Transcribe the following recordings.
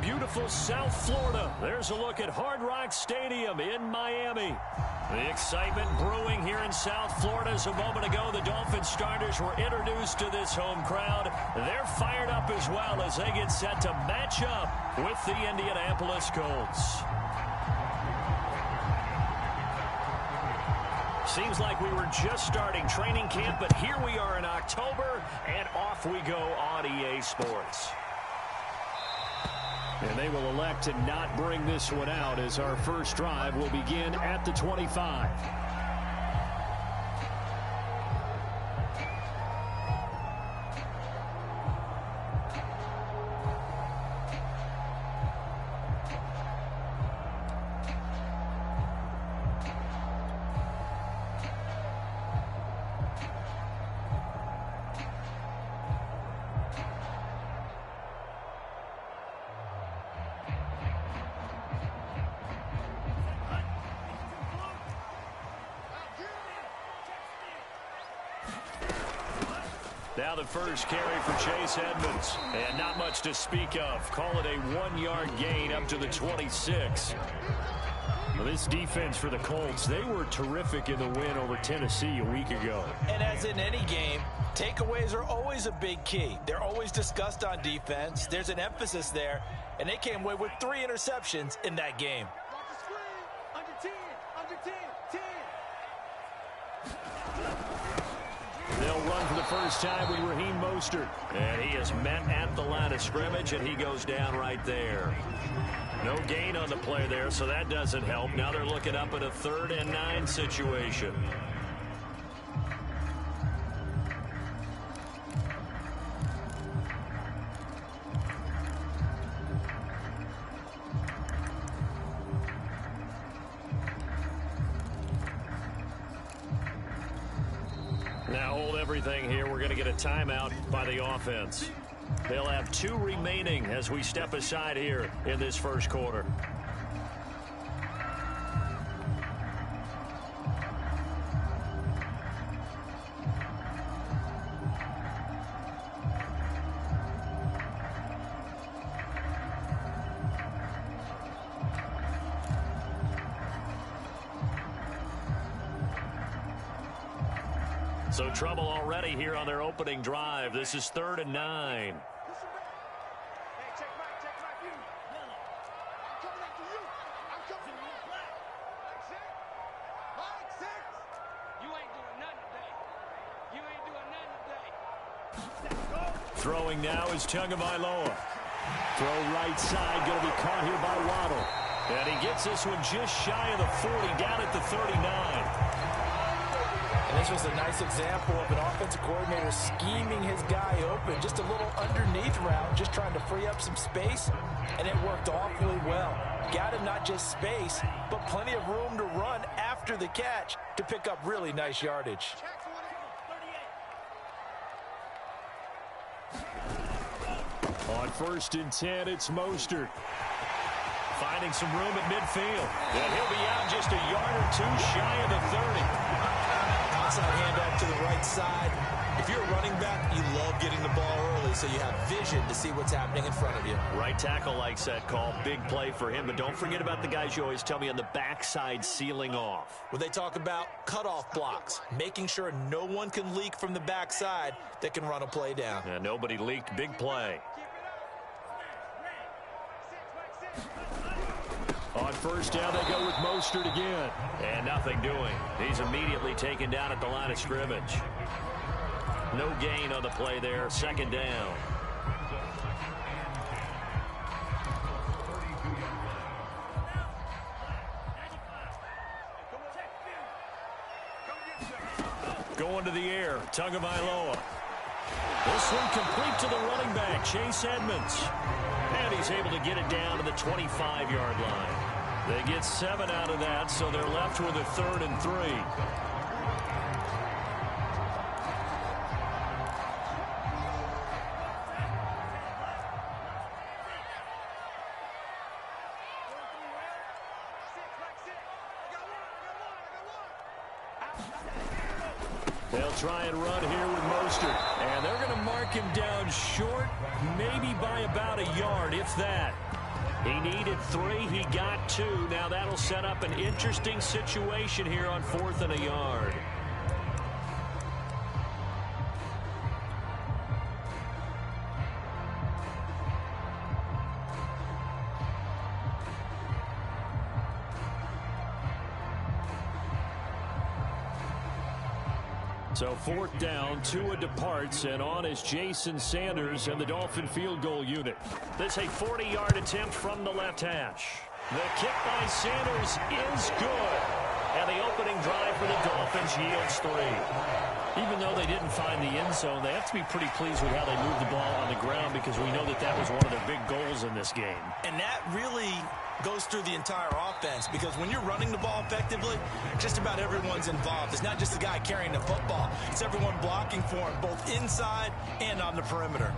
beautiful South Florida. There's a look at Hard Rock Stadium in Miami. The excitement brewing here in South Florida. As a moment ago, the Dolphinz starters were introduced to this home crowd. They're fired up as well as they get set to match up with the Indianapolis Colts. Seems like we were just starting training camp, but here we are in October, and off we go on EA Sports. And they will elect to not bring this one out as our first drive will begin at the 25. Now the first carry for Chase Edmonds. And not much to speak of. Call it a 1-yard gain up to the 26. Well, this defense for the Colts, they were terrific in the win over Tennessee a week ago. And as in any game, takeaways are always a big key. They're always discussed on defense. There's an emphasis there. And they came away with 3 interceptions in that game. They'll run for the first time with Raheem Mostert. And he is met at the line of scrimmage, and he goes down right there. No gain on the play there, so that doesn't help. Now they're looking up at a 3rd and 9 situation. Now hold everything here. We're going to get a timeout by the offense. They'll have 2 remaining as we step aside here in this first quarter. So trouble already here on their opening drive. This is 3rd and 9. Throwing now is Tagovailoa. Throw right side, going to be caught here by Waddle. And he gets this one just shy of the 40, down at the 39. And this was a nice example of an offensive coordinator scheming his guy open. Just a little underneath route, just trying to free up some space, and it worked awfully well. Got him not just space, but plenty of room to run after the catch to pick up really nice yardage. On 1st and 10, it's Mostert. Finding some room at midfield. And he'll be out just a yard or 2 shy of the 30. Outside handoff to the right side. If you're a running back, you love getting the ball early so you have vision to see what's happening in front of you. Right tackle likes that call. Big play for him. But don't forget about the guys you always tell me on the backside sealing off. Well, they talk about cutoff blocks, making sure no one can leak from the backside that can run a play down. And nobody leaked. Big play. On 1st down, they go with Mostert again. And nothing doing. He's immediately taken down at the line of scrimmage. No gain on the play there. 2nd down. Going to the air. Tagovailoa. This one complete to the running back, Chase Edmonds. And he's able to get it down to the 25-yard line. They get 7 out of that, so they're left with a 3rd and 3. They'll try and run here with Mostert. And they're going to mark him down short, maybe by about a yard, if that. He needed 3. He got 2. Now that'll set up an interesting situation here on 4th and a yard. So 4th down, Tua departs, and on is Jason Sanders and the Dolphin field goal unit. This a 40-yard attempt from the left hash. The kick by Sanders is good. And the opening drive for the Dolphins yields 3. Even though they didn't find the end zone, they have to be pretty pleased with how they moved the ball on the ground because we know that that was one of their big goals in this game. And that really goes through the entire offense because when you're running the ball effectively, just about everyone's involved. It's not just the guy carrying the football. It's everyone blocking for him, both inside and on the perimeter.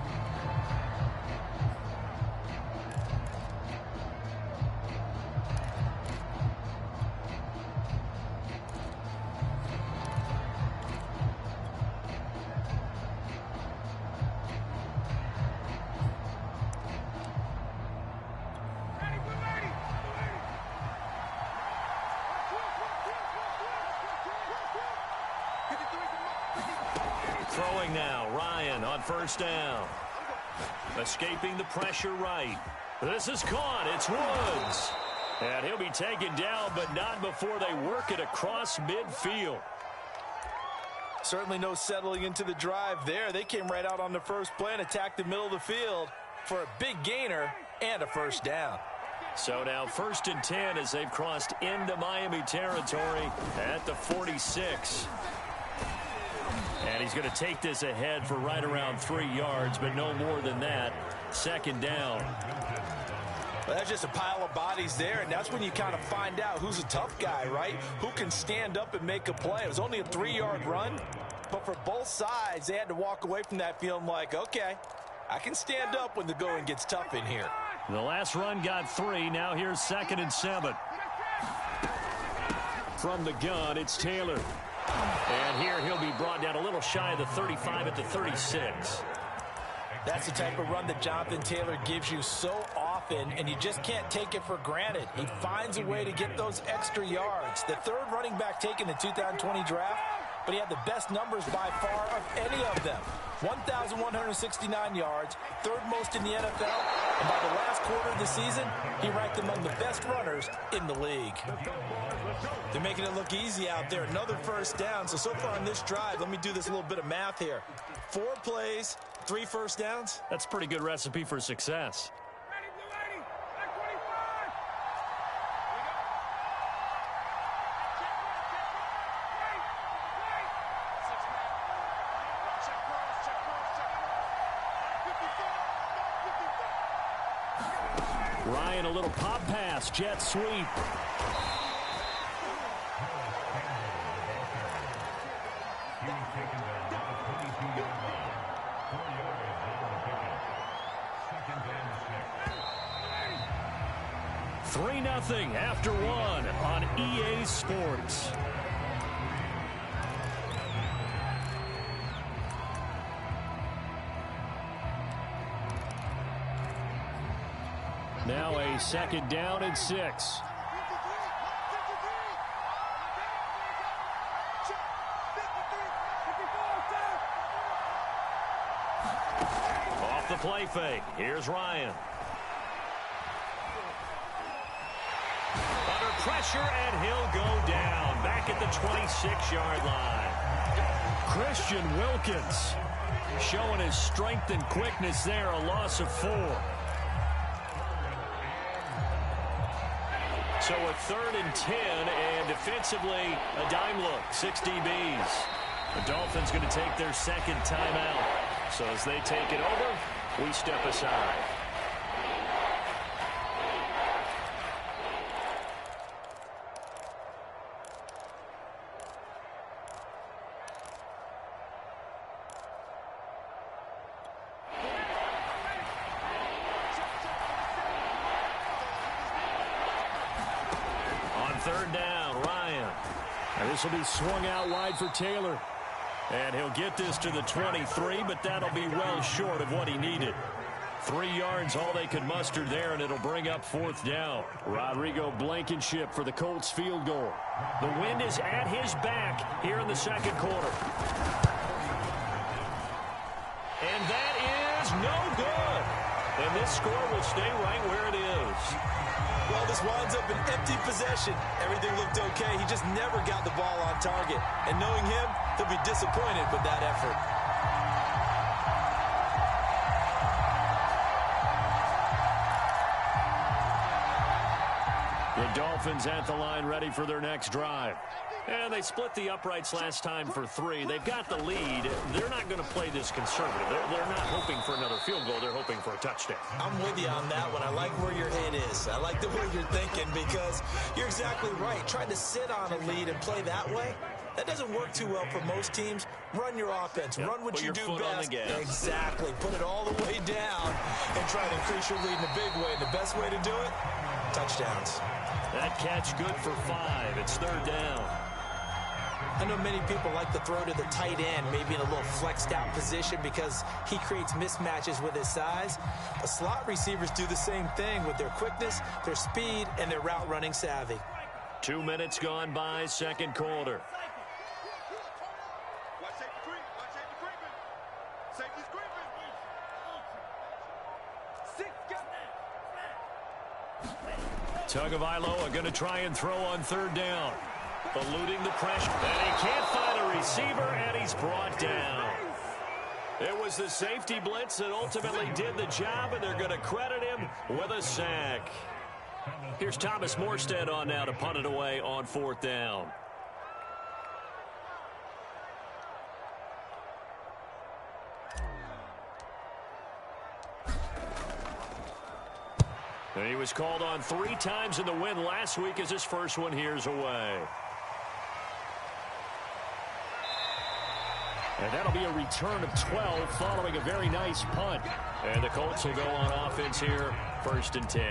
Throwing now, Ryan on 1st down. Escaping the pressure right. This is caught. It's Woods. And he'll be taken down, but not before they work it across midfield. Certainly no settling into the drive there. They came right out on the first play and attacked the middle of the field for a big gainer and a 1st down. So now 1st and 10 as they've crossed into Miami territory at the 46. And he's going to take this ahead for right around 3 yards, but no more than that. 2nd down. Well, that's just a pile of bodies there, and that's when you kind of find out who's a tough guy, right? Who can stand up and make a play. It was only a 3-yard run, but for both sides, they had to walk away from that feeling like, okay, I can stand up when the going gets tough in here. The last run got 3. Now here's 2nd and 7. From the gun, it's Taylor. And here he'll be brought down a little shy of the 35 at the 36. That's the type of run that Jonathan Taylor gives you so often, and you just can't take it for granted. He finds a way to get those extra yards. The 3rd running back taken in the 2020 draft, but he had the best numbers by far of any of them. 1,169 yards, 3rd most in the NFL, and by the last quarter of the season, he ranked among the best runners in the league. They're making it look easy out there. Another 1st down. So far on this drive, let me do this little bit of math here. 4 plays, 3 1st downs. That's a pretty good recipe for success. Ryan, a little pop pass, jet sweep. Three 0 after 1 on EA Sports. Now a 2nd down and 6. Off the play fake. Here's Ryan. Under pressure, and he'll go down. Back at the 26-yard line. Christian Wilkins showing his strength and quickness there. A loss of 4. So a 3rd and 10, and defensively, a dime look, 6 DBs. The Dolphins going to take their 2nd timeout. So as they take it over, we step aside. On 3rd down, Ryan. And this will be swung out wide for Taylor. And he'll get this to the 23, but that'll be well short of what he needed. 3 yards, all they could muster there, and it'll bring up 4th down. Rodrigo Blankenship for the Colts field goal. The wind is at his back here in the second quarter. And that is no good. And this score will stay right where it is. Well, this winds up an empty possession. Everything looked okay. He just never got the ball on target. And knowing him, he'll be disappointed with that effort. The Dolphins at the line ready for their next drive. And they split the uprights last time for 3. They've got the lead. They're not going to play this conservative. They're not hoping for another field goal. They're hoping for a touchdown. I'm with you on that one. I like where your head is. I like the way you're thinking because you're exactly right. Trying to sit on a lead and play that way, that doesn't work too well for most teams. Run your offense. Yep. Run what you do best. Exactly. Put it all the way down and try to increase your lead in a big way. And the best way to do it, touchdowns. That catch good for 5. It's 3rd down. I know many people like to throw to the tight end, maybe in a little flexed out position because he creates mismatches with his size. But slot receivers do the same thing with their quickness, their speed, and their route running savvy. 2 minutes gone by, second quarter. Tagovailoa going to try and throw on 3rd down. Eluding the pressure. And he can't find a receiver, and he's brought down. It was the safety blitz that ultimately did the job, and they're going to credit him with a sack. Here's Thomas Morstead on now to punt it away on 4th down. And he was called on 3 times in the win last week as his first one here's away. And that'll be a return of 12 following a very nice punt. And the Colts will go on offense here, 1st and 10.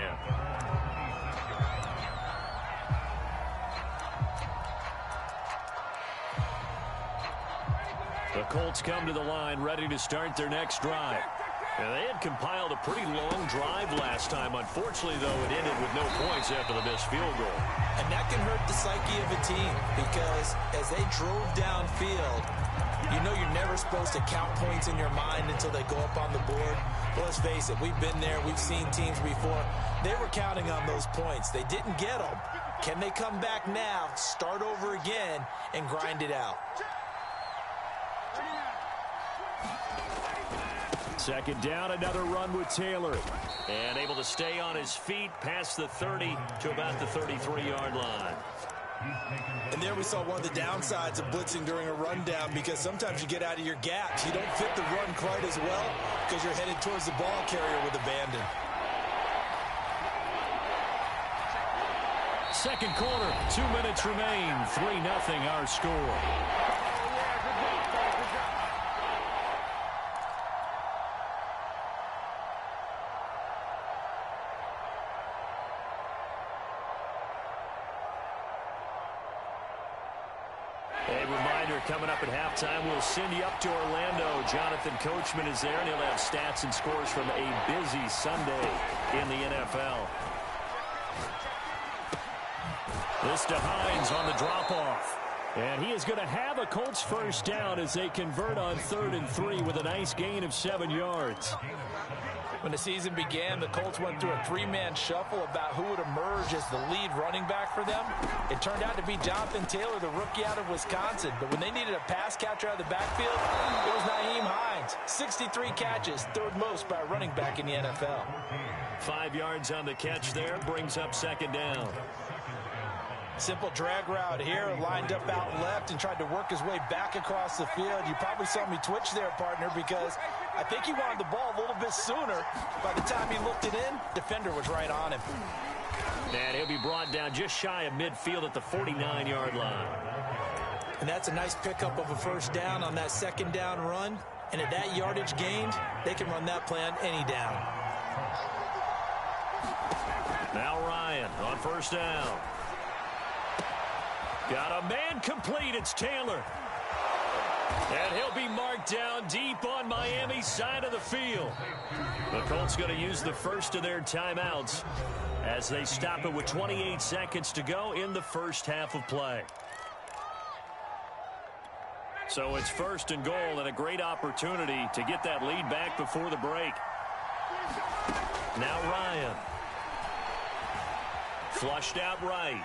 The Colts come to the line ready to start their next drive. And they had compiled a pretty long drive last time. Unfortunately, though, it ended with no points after the missed field goal. And that can hurt the psyche of a team because as they drove downfield, you know you're never supposed to count points in your mind until they go up on the board. Well, let's face it, we've been there. We've seen teams before. They were counting on those points. They didn't get them. Can they come back now, start over again, and grind it out? Second down, another run with Taylor. And able to stay on his feet past the 30 to about the 33-yard line. And there we saw one of the downsides of blitzing during a rundown because sometimes you get out of your gaps. You don't fit the run quite as well because you're headed towards the ball carrier with abandon. Second quarter, 2 minutes remain. 3-0 our score. Coming up at halftime, we'll send you up to Orlando. Jonathan Coachman is there, and he'll have stats and scores from a busy Sunday in the NFL. This to Hines on the drop-off. And he is going to have a Colts first down as they convert on 3rd and 3 with a nice gain of 7 yards. When the season began, the Colts went through a 3-man shuffle about who would emerge as the lead running back for them. It turned out to be Jonathan Taylor, the rookie out of Wisconsin. But when they needed a pass catcher out of the backfield, it was Nyheim Hines. 63 catches, 3rd most by a running back in the NFL. 5 yards on the catch there, brings up 2nd down. Simple drag route here, lined up out left and tried to work his way back across the field. You probably saw me twitch there, partner, because I think he wanted the ball a little bit sooner. By the time he looked it in, defender was right on him. And he'll be brought down just shy of midfield at the 49-yard line. And that's a nice pickup of a first down on that 2nd down run. And at that yardage gained, they can run that play on any down. Now Ryan on 1st down. Got a man complete. It's Taylor. And he'll be marked down deep on Miami's side of the field. The Colts going to use the first of their timeouts as they stop it with 28 seconds to go in the first half of play. So it's first and goal and a great opportunity to get that lead back before the break. Now Ryan. Flushed out right.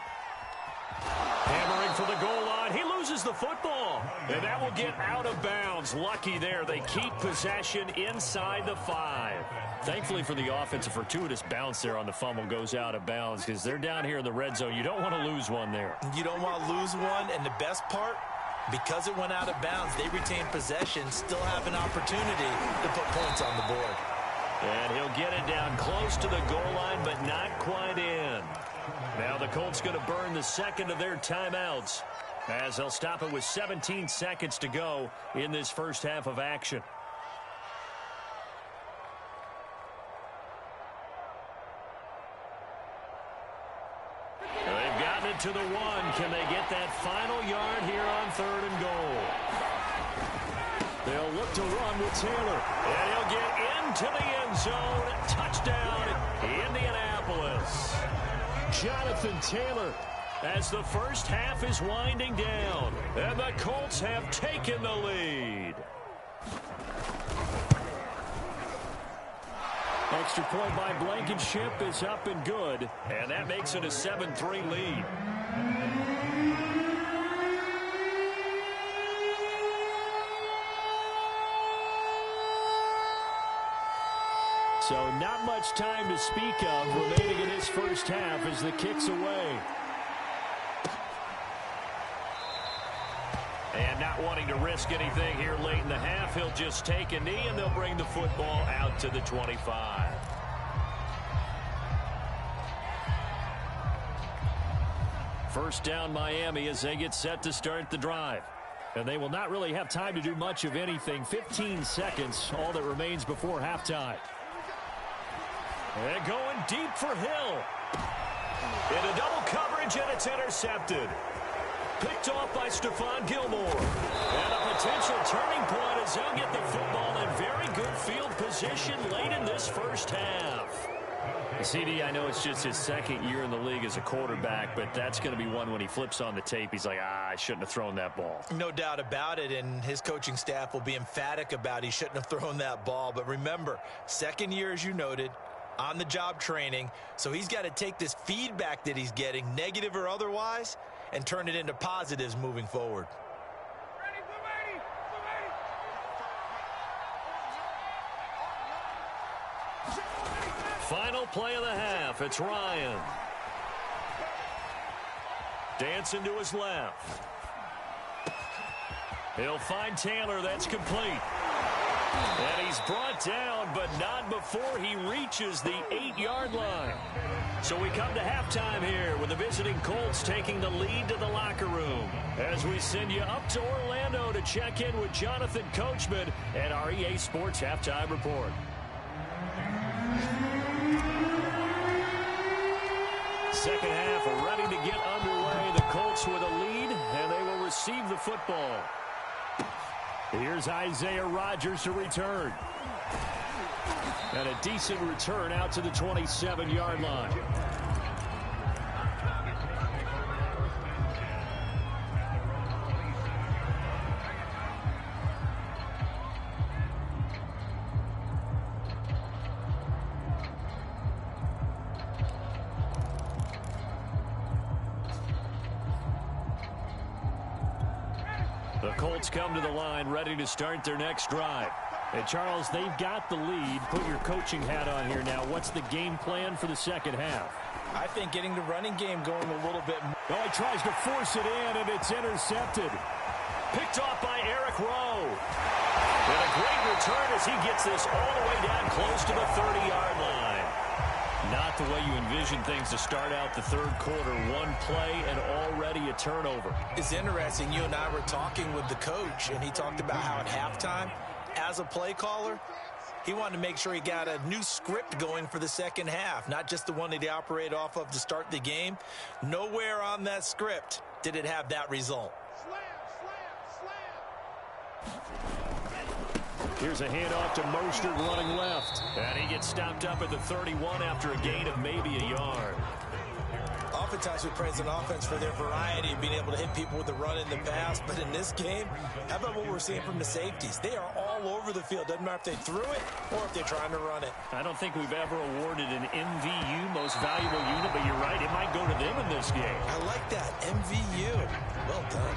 Hammering for the goal line. He loses the football. And that will get out of bounds. Lucky there. They keep possession inside the 5. Thankfully for the offense, a fortuitous bounce there on the fumble goes out of bounds because they're down here in the red zone. You don't want to lose one there. You don't want to lose one. And the best part, because it went out of bounds, they retain possession, still have an opportunity to put points on the board. And he'll get it down close to the goal line, but not quite in. Now the Colts going to burn the second of their timeouts as they'll stop it with 17 seconds to go in this first half of action. They've gotten it to the 1. Can they get that final yard here on 3rd and goal? They'll look to run with Taylor. And he'll get into the end zone. Touchdown, Indianapolis. Jonathan Taylor as the first half is winding down. And the Colts have taken the lead. Extra point by Blankenship is up and good. And that makes it a 7-3 lead. So not much time to speak of remaining in his first half as the kick's away. And not wanting to risk anything here late in the half, he'll just take a knee and they'll bring the football out to the 25. First down Miami as they get set to start the drive. And they will not really have time to do much of anything. 15 seconds, all that remains before halftime. And going deep for Hill. Into double coverage, and it's intercepted. Picked off by Stephon Gilmore. And a potential turning point as they'll get the football in very good field position late in this first half. CD, I know it's just his second year in the league as a quarterback, but that's going to be one when he flips on the tape. He's like, I shouldn't have thrown that ball. No doubt about it, and his coaching staff will be emphatic about he shouldn't have thrown that ball. But remember, second year, as you noted, on-the-job training, so he's got to take this feedback that he's getting, negative or otherwise, and turn it into positives moving forward. Final play of the half. It's Ryan. Dancing to his left. He'll find Taylor. That's complete. And he's brought down, but not before he reaches the 8-yard line. So we come to halftime here with the visiting Colts taking the lead to the locker room. As we send you up to Orlando to check in with Jonathan Coachman and our EA Sports Halftime Report. Second half ready to get underway. The Colts with a lead, and they will receive the football. Here's Isaiah Rodgers to return. And a decent return out to the 27-yard line. The Colts come to the line ready to start their next drive. And Charles, they've got the lead. Put your coaching hat on here now. What's the game plan for the second half? I think getting the running game going a little bit more. Oh, he tries to force it in, and it's intercepted. Picked off by Eric Rowe. And a great return as he gets this all the way down close to the 30-yard line. Not the way you envision things to start out the third quarter. One play and already a turnover. It's interesting. You and I were talking with the coach, and he talked about how at halftime, as a play caller, he wanted to make sure he got a new script going for the second half, not just the one that he operated off of to start the game. Nowhere on that script did it have that result. Here's a handoff to Mostert running left. And he gets stopped up at the 31 after a gain of maybe a yard. Oftentimes we praise an offense for their variety, being able to hit people with the run in the pass. But in this game, how about what we're seeing from the safeties? They are all over the field. Doesn't matter if they threw it or if they're trying to run it. I don't think we've ever awarded an MVU, most valuable unit, but you're right, it might go to them in this game. I like that, MVU. Well done.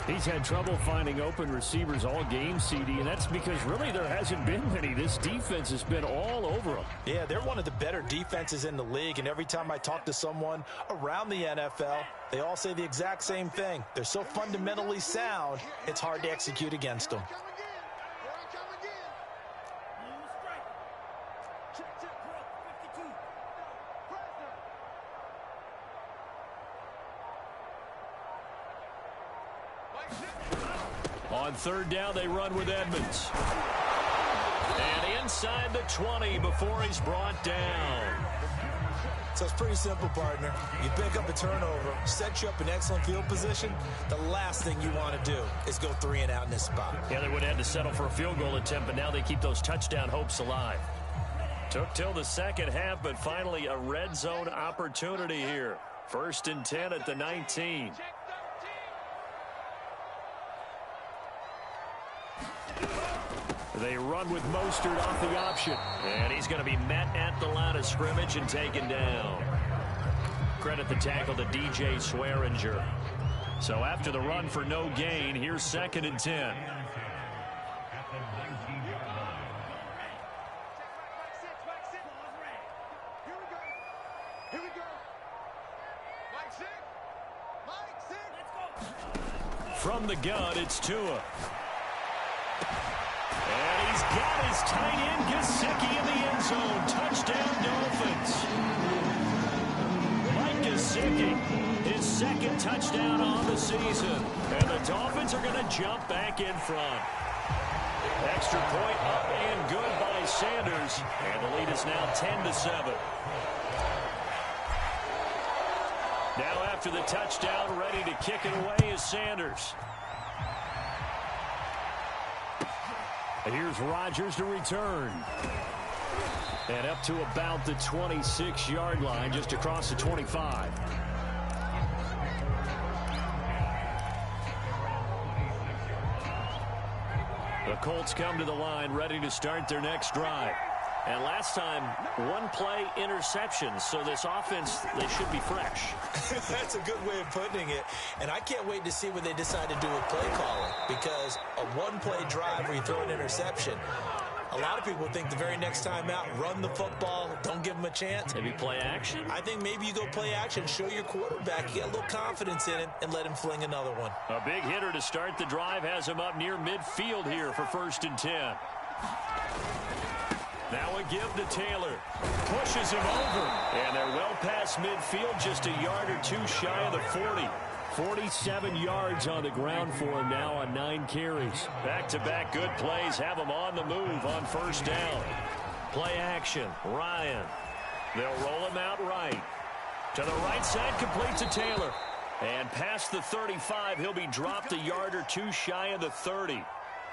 He's had trouble finding open receivers all game, CD, and that's because really there hasn't been many. This defense has been all over them. Yeah, they're one of the better defenses in the league, and every time I talk to someone around the NFL, they all say the exact same thing. They're so fundamentally sound, it's hard to execute against them. On third down, they run with Edmonds. And inside the 20 before he's brought down. So it's pretty simple, partner. You pick up a turnover, set you up in excellent field position. The last thing you want to do is go 3 and out in this spot. Yeah, they would have had to settle for a field goal attempt, but now they keep those touchdown hopes alive. Took till the second half, but finally a red zone opportunity here. 1st and 10 at the 19. They run with Mostert off the option. And he's going to be met at the line of scrimmage and taken down. Credit the tackle to DJ Swearinger. So after the run for no gain, here's 2nd and 10. From the gun, it's Tua. And he's got his tight end, Gesicki, in the end zone. Touchdown, Dolphins. Mike Gesicki, his 2nd touchdown on the season. And the Dolphins are going to jump back in front. Extra point up and good by Sanders. And the lead is now 10-7. Now after the touchdown, ready to kick it away is Sanders. Here's Rodgers to return. And up to about the 26-yard line, just across the 25. The Colts come to the line, ready to start their next drive. And last time, 1-play interception, so this offense, they should be fresh. That's a good way of putting it. And I can't wait to see what they decide to do with play calling, because a 1-play drive where you throw an interception, a lot of people think the very next time out, run the football, don't give them a chance. Maybe play action? I think maybe you go play action, show your quarterback, you get a little confidence in him, and let him fling another one. A big hitter to start the drive has him up near midfield here for 1st and 10. Now a give to Taylor. Pushes him over. And they're well past midfield, just a yard or 2 shy of the 40. 47 yards on the ground for him now on 9 carries. Back-to-back good plays have him on the move on 1st down. Play action. Ryan. They'll roll him out right. To the right side, complete to Taylor. And past the 35, he'll be dropped a yard or 2 shy of the 30.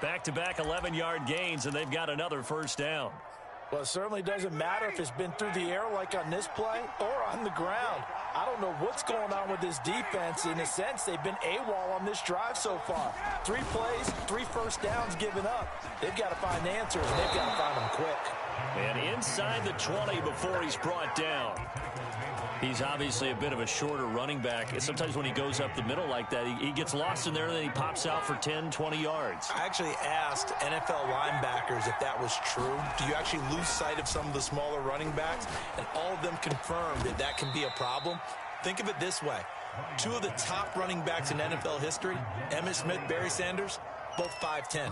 Back-to-back 11-yard gains, and they've got another 1st down. Well, it certainly doesn't matter if it's been through the air like on this play or on the ground. I don't know what's going on with this defense. In a sense, they've been AWOL on this drive so far. 3 plays, 3 1st downs given up. They've got to find answers, and they've got to find them quick. And inside the 20 before he's brought down. He's obviously a bit of a shorter running back. And sometimes when he goes up the middle like that, he gets lost in there, and then he pops out for 10, 20 yards. I actually asked NFL linebackers if that was true. Do you actually lose sight of some of the smaller running backs? And all of them confirmed that that can be a problem. Think of it this way. 2 of the top running backs in NFL history, Emmitt Smith, Barry Sanders, both 5'10".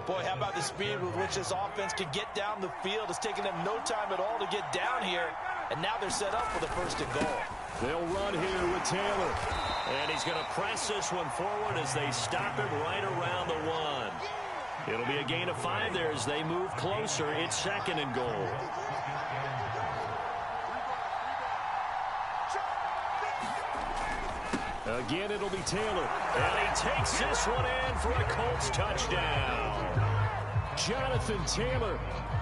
Boy, how about the speed with which this offense could get down the field? It's taken them no time at all to get down here. And now they're set up for the 1st and goal. They'll run here with Taylor. And he's going to press this one forward as they stop him right around the 1. It'll be a gain of 5 there as they move closer. It's 2nd and goal. Again, it'll be Taylor. And he takes this one in for a Colts touchdown. Jonathan Taylor,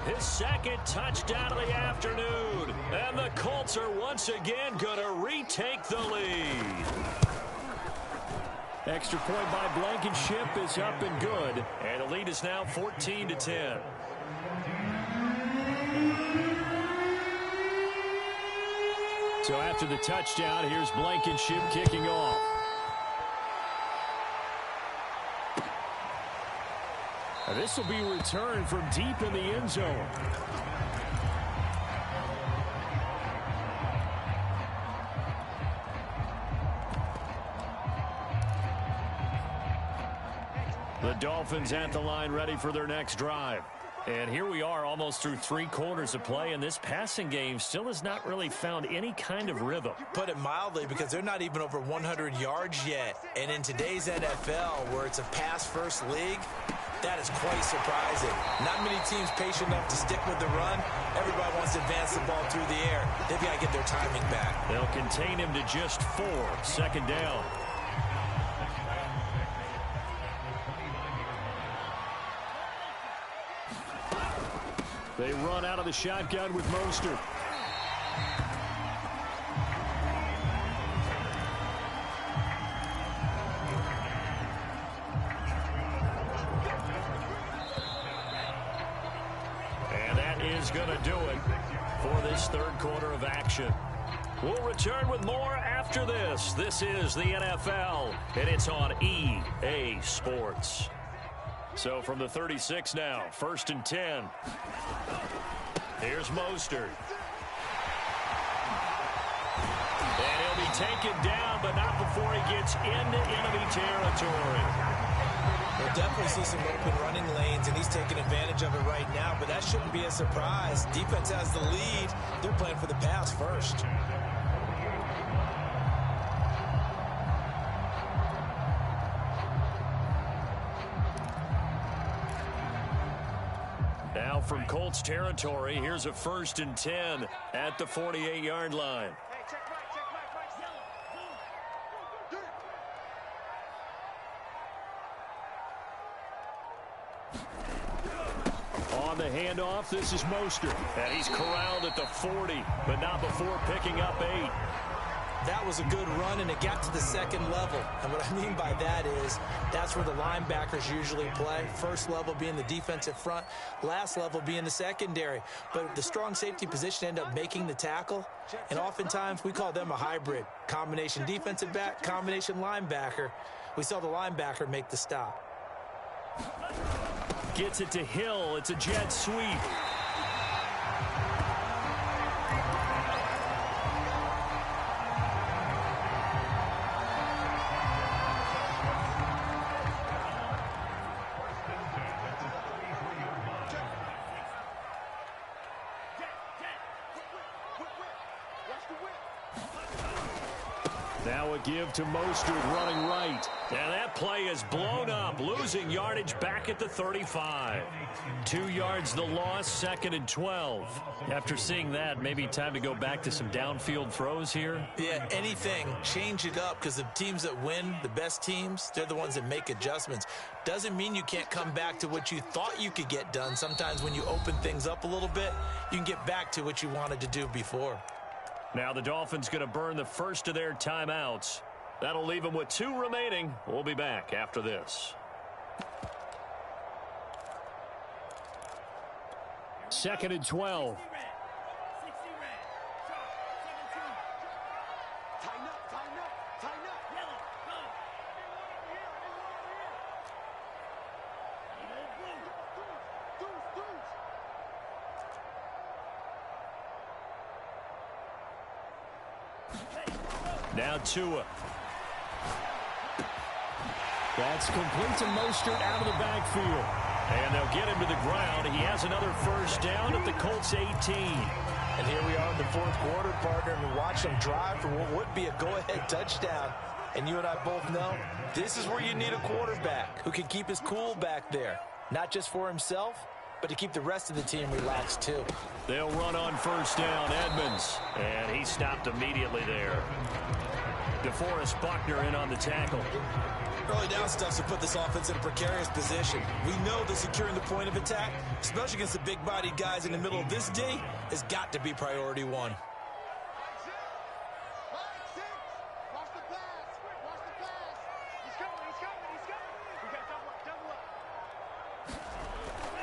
his second touchdown of the afternoon. And the Colts are once again going to retake the lead. Extra point by Blankenship is up and good. And the lead is now 14-10. So after the touchdown, here's Blankenship kicking off. This will be returned from deep in the end zone. The Dolphins at the line ready for their next drive. And here we are almost through 3 quarters of play, and this passing game still has not really found any kind of rhythm. Put it mildly, because they're not even over 100 yards yet. And in today's NFL, where it's a pass-first league, that is quite surprising. Not many teams patient enough to stick with the run. Everybody wants to advance the ball through the air. They've got to get their timing back. They'll contain him to just 4. Second down. They run out of the shotgun with Mostert. And that is going to do it for this third quarter of action. We'll return with more after this. This is the NFL, and it's on EA Sports. So from the 36 now, 1st and 10. Here's Mostert. And he'll be taken down, but not before he gets into enemy territory. We'll definitely see some open running lanes, and he's taking advantage of it right now, but that shouldn't be a surprise. Defense has the lead. They're playing for the pass first. Now from Colts territory, here's a 1st and 10 at the 48-yard line. On the handoff, this is Mostert. And he's corralled at the 40, but not before picking up 8. That was a good run, and it got to the second level. And what I mean by that is that's where the linebackers usually play. First level being the defensive front, last level being the secondary. But the strong safety position ended up making the tackle, and oftentimes we call them a hybrid. Combination defensive back, combination linebacker. We saw the linebacker make the stop. Gets it to Hill. It's a jet sweep. Now a give to Mostert running right. And that play is blown up, losing yardage back at the 35. 2 yards the loss, 2nd and 12. After seeing that, maybe time to go back to some downfield throws here. Yeah, anything. Change it up, because the teams that win, the best teams, they're the ones that make adjustments. Doesn't mean you can't come back to what you thought you could get done. Sometimes when you open things up a little bit, you can get back to what you wanted to do before. Now the Dolphins going to burn the first of their timeouts. That'll leave them with 2 remaining. We'll be back after this. 2nd and 12. Now Tua. That's complete to Mostert out of the backfield. And they'll get him to the ground. He has another first down at the Colts 18. And here we are in the fourth quarter, partner, and watch them drive for what would be a go-ahead touchdown. And you and I both know this is where you need a quarterback who can keep his cool back there. Not just for himself, but to keep the rest of the team relaxed too. They'll run on first down, Edmonds. And he stopped immediately there. DeForest Buckner in on the tackle. Early down stuff to put this offense in a precarious position. We know that securing the point of attack, especially against the big-bodied guys in the middle of this D, has got to be priority one.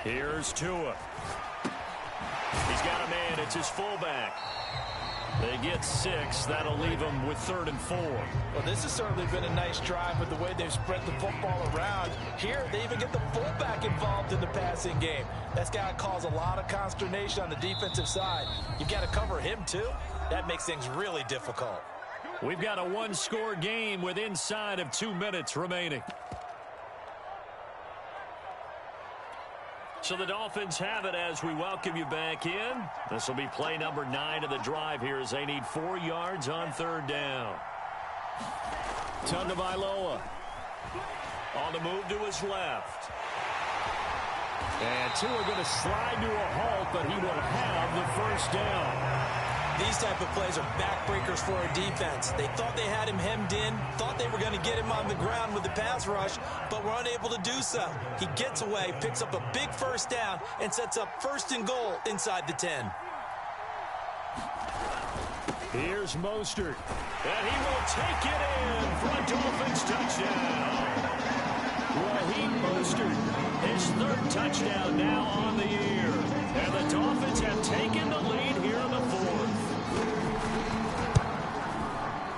Here's Tua. He's got a man. It's his fullback. They get 6. That'll leave them with 3rd and 4. Well, this has certainly been a nice drive with the way they've spread the football around. Here, they even get the fullback involved in the passing game. That's got to cause a lot of consternation on the defensive side. You've got to cover him, too. That makes things really difficult. We've got a one-score game with inside of 2 minutes remaining. So the Dolphins have it as we welcome you back in. This will be play number 9 of the drive here as they need 4 yards on 3rd down. Tagovailoa on the move to his left. And Tua going to slide to a halt, but he will have the 1st down. These type of plays are backbreakers for a defense. They thought they had him hemmed in, thought they were going to get him on the ground with the pass rush, but were unable to do so. He gets away, picks up a big 1st down, and sets up 1st and goal inside the 10. Here's Mostert, and he will take it in for a Dolphins touchdown. Raheem Mostert, his 3rd touchdown now on the year. And the Dolphins have taken the lead here in the 4th.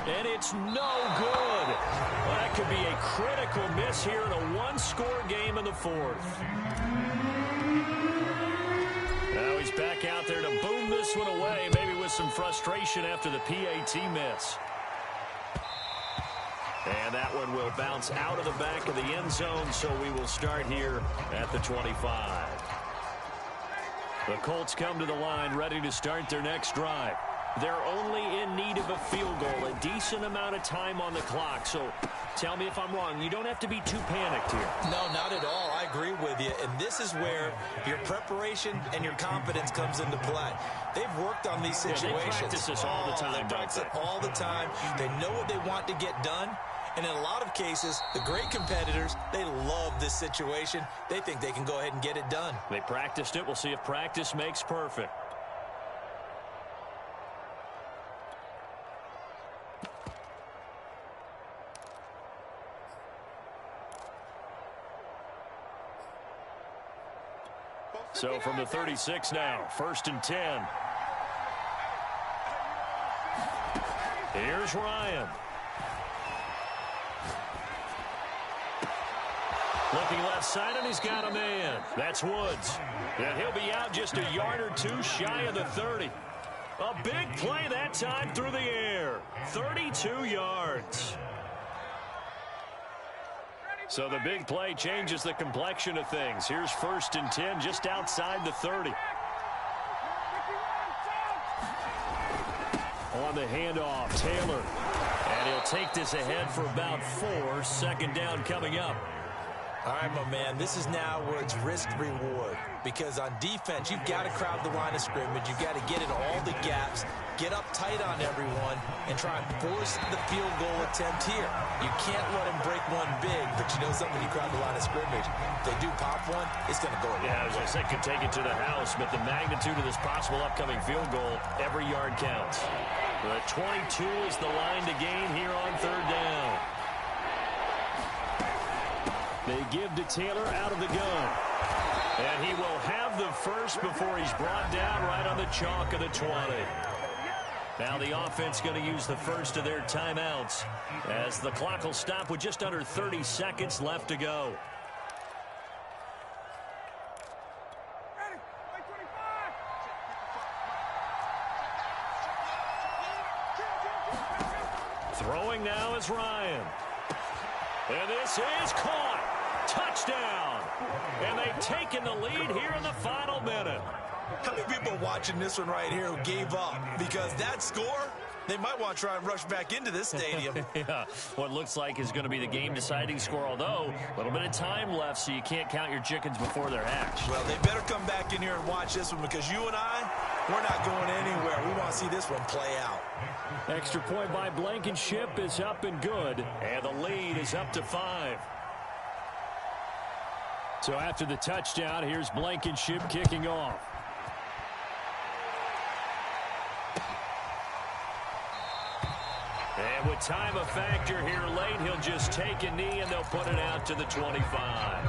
And it's no good. Well, that could be a critical miss here in a one-score game in the 4th. Now he's back out there to boom this one away, maybe with some frustration after the PAT miss. And that one will bounce out of the back of the end zone, so we will start here at the 25. The Colts come to the line ready to start their next drive. They're only in need of a field goal, a decent amount of time on the clock. So tell me if I'm wrong. You don't have to be too panicked here. No, not at all. I agree with you. And this is where your preparation and your confidence comes into play. They've worked on these situations. Yeah, they practice this all the time. They practice it all the time. They know what they want to get done. And in a lot of cases, the great competitors, they love this situation. They think they can go ahead and get it done. They practiced it. We'll see if practice makes perfect. So from the 36 now, 1st and 10. Here's Ryan. Looking left side, and he's got a man. That's Woods. And he'll be out just a yard or 2 shy of the 30. A big play that time through the air. 32 yards. So the big play changes the complexion of things. Here's 1st and 10 just outside the 30. On the handoff, Taylor. And he'll take this ahead for about 4. 2nd down coming up. All right, my man, this is now where it's risk-reward. Because on defense, you've got to crowd the line of scrimmage. You've got to get in all the gaps, get up tight on everyone, and try and force the field goal attempt here. You can't let them break one big, but you know something, you crowd the line of scrimmage. If they do pop one, it's going to go. Yeah, as I said, could take it to the house, but the magnitude of this possible upcoming field goal, every yard counts. The 22 is the line to gain here on 3rd down. They give to Taylor out of the gun. And he will have the 1st before he's brought down right on the chalk of the 20. Now the offense going to use the 1st of their timeouts as the clock will stop with just under 30 seconds left to go. Throwing now is Ryan. And this is caught. Touchdown. And they've taken the lead here in the final minute. How many people watching this one right here who gave up? Because that score, they might want to try and rush back into this stadium. Yeah, what looks like is going to be the game-deciding score, although a little bit of time left, so you can't count your chickens before they're hatched. Well, they better come back in here and watch this one because you and I, we're not going anywhere. We want to see this one play out. Extra point by Blankenship is up and good, and the lead is up to 5. So after the touchdown, here's Blankenship kicking off. And with time a factor here late, he'll just take a knee and they'll put it out to the 25.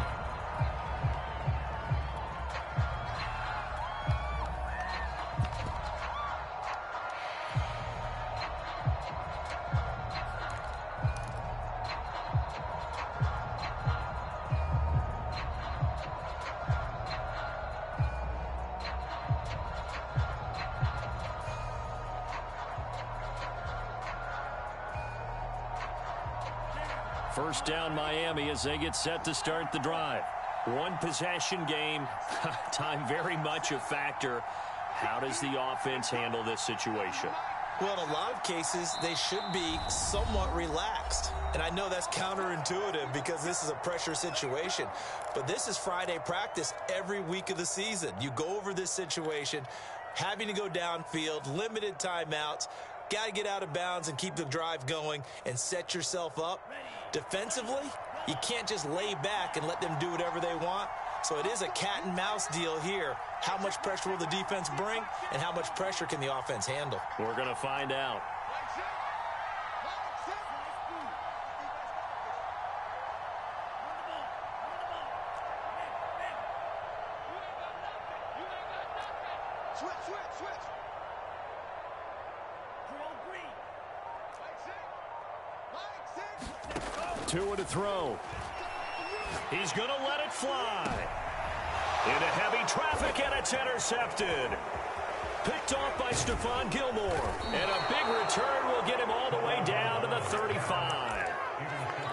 First down Miami as they get set to start the drive. One possession game. Time very much a factor. How does the offense handle this situation? Well, in a lot of cases, they should be somewhat relaxed. And I know that's counterintuitive because this is a pressure situation. But this is Friday practice every week of the season. You go over this situation, having to go downfield, limited timeouts, got to get out of bounds and keep the drive going and set yourself up. Defensively, you can't just lay back and let them do whatever they want. So it is a cat and mouse deal here. How much pressure will the defense bring and how much pressure can the offense handle? We're going to find out. Two to throw. He's going to let it fly. Into heavy traffic, and it's intercepted. Picked off by Stephon Gilmore. And a big return will get him all the way down to the 35.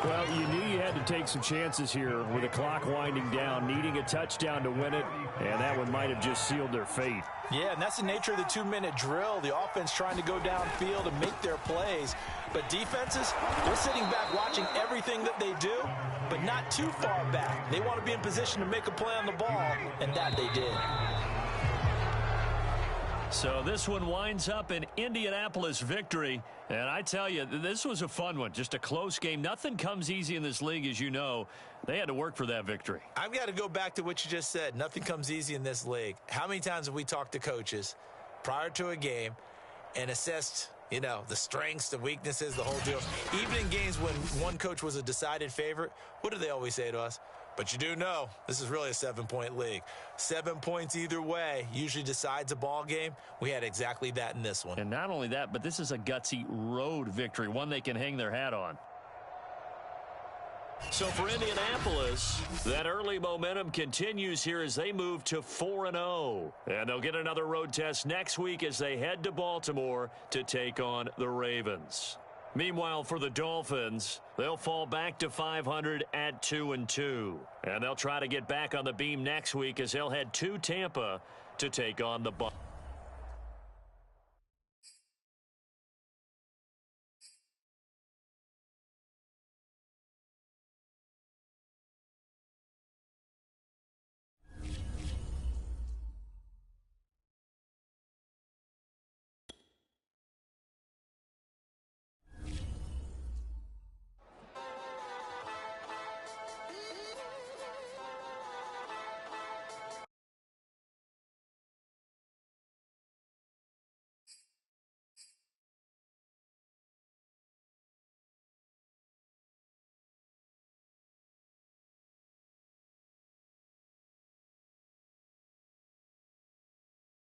Well, you knew you had to take some chances here with the clock winding down, needing a touchdown to win it, and that one might have just sealed their fate. Yeah, and that's the nature of the 2-minute drill. The offense trying to go downfield and make their plays. But defenses, they're sitting back watching everything that they do, but not too far back. They want to be in position to make a play on the ball, and that they did. So this one winds up an Indianapolis victory. And I tell you, this was a fun one. Just a close game. Nothing comes easy in this league, as you know. They had to work for that victory. I've got to go back to what you just said. Nothing comes easy in this league. How many times have we talked to coaches prior to a game and assessed, you know, the strengths, the weaknesses, the whole deal? Even in games when one coach was a decided favorite, what do they always say to us? But you do know this is really a 7-point league. 7 points either way usually decides a ball game. We had exactly that in this one. And not only that, but this is a gutsy road victory, one they can hang their hat on. So for Indianapolis, that early momentum continues here as they move to 4-0. And they'll get another road test next week as they head to Baltimore to take on the Ravens. Meanwhile, for the Dolphins, they'll fall back to 500 at 2-2. And they'll try to get back on the beam next week as they'll head to Tampa to take on the Bucs.